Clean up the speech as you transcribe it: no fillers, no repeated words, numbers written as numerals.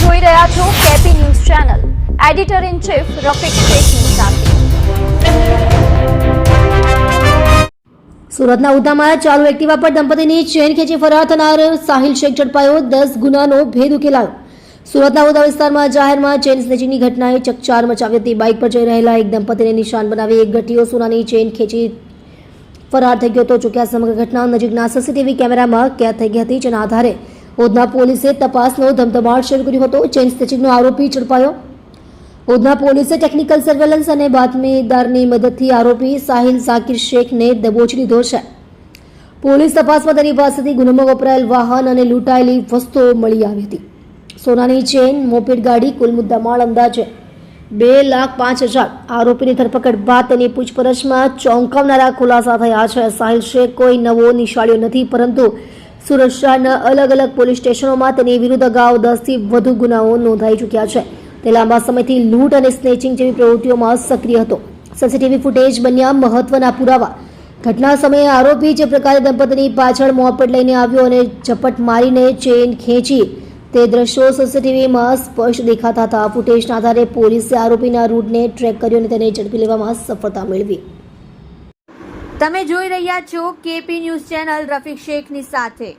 જોઈ રહ્યા છો KP news channel. Editor in chief Rafiq શેખની સાથે. સુરતના ઉધનામાં ચાલુ એક્ટિવા પર દંપતીની ચેન ખેંચી ફરાર થનાર સાહિલ શેખ ઝડપાયો. 10 ગુનાનો ભેદ ઉકેલાયો. સુરતના ઉધના વિસ્તારમાં જાહેરમાં ચેન સ્નેચિંગની ઘટનાએ ચકચાર મચાવી હતી. બાઇક પર જઈ રહેલા એક દંપતીને નિશાન બનાવી એક ગટીયો સોનાની ચેન ખેંચી ફરાર થઈ ગયો હતો. જોકે આ સમગ્ર ઘટના નજીકના સીસીટીવી કેમેરામાં કેદ થઈ ગઈ હતી, જેના આધારે ઉધના પોલીસે તપાસનો ધમધમાટ શરૂ કર્યો હતો. ચેન સ્નેચિંગનો આરોપી ઝડપાયો. ઉધના પોલીસે ટેકનિકલ સર્વેલન્સ અને બાતમીદારની મદદથી આરોપી સાહિલ ઝાકીર શેખને દબોચી લીધો છે. પોલીસ તપાસમાં તેની પાસેથી ગુનામાં વપરાયેલ વાહન અને લૂંટાયેલી વસ્તુઓ મળી આવી હતી. સોનાની ચેન, મોપેડ ગાડી, કુલ મુદ્દામાલ અંદાજે 2,05,000. આરોપીની ધરપકડ બાદ તેની પૂછપરછમાં ચોંકાવનારા ખુલાસા થયા છે. સાહિલ શેખ કોઈ નવો નિશાળ્યો નથી, પરંતુ સુરત શહેરના અલગ અલગ પોલીસ સ્ટેશનોમાં તેની વિરુદ્ધ અગાઉ 10થી વધુ ગુનાઓ નોંધાઈ ચૂક્યા છે. તે લાંબા સમયથી લૂંટ અને સ્નેચિંગ જેવી પ્રવૃત્તિઓમાં સક્રિય હતો. સીસીટીવી ફૂટેજ બન્યા મહત્વના પુરાવા. ઘટના સમયે આરોપી જે પ્રકારે દંપતીની પાછળ મોપેડ લઈને આવ્યો અને ઝપટ મારીને ચેન ખેંચી, તે દ્રશ્યો સીસીટીવીમાં સ્પષ્ટ દેખાતા હતા. ફૂટેજના આધારે પોલીસે આરોપીના રૂટને ટ્રેક કર્યો અને તેને ઝડપી લેવામાં સફળતા મેળવી. તમે જોઈ રહ્યા છો કેપી ન્યૂઝ ચેનલ રફીક શેખની સાથે.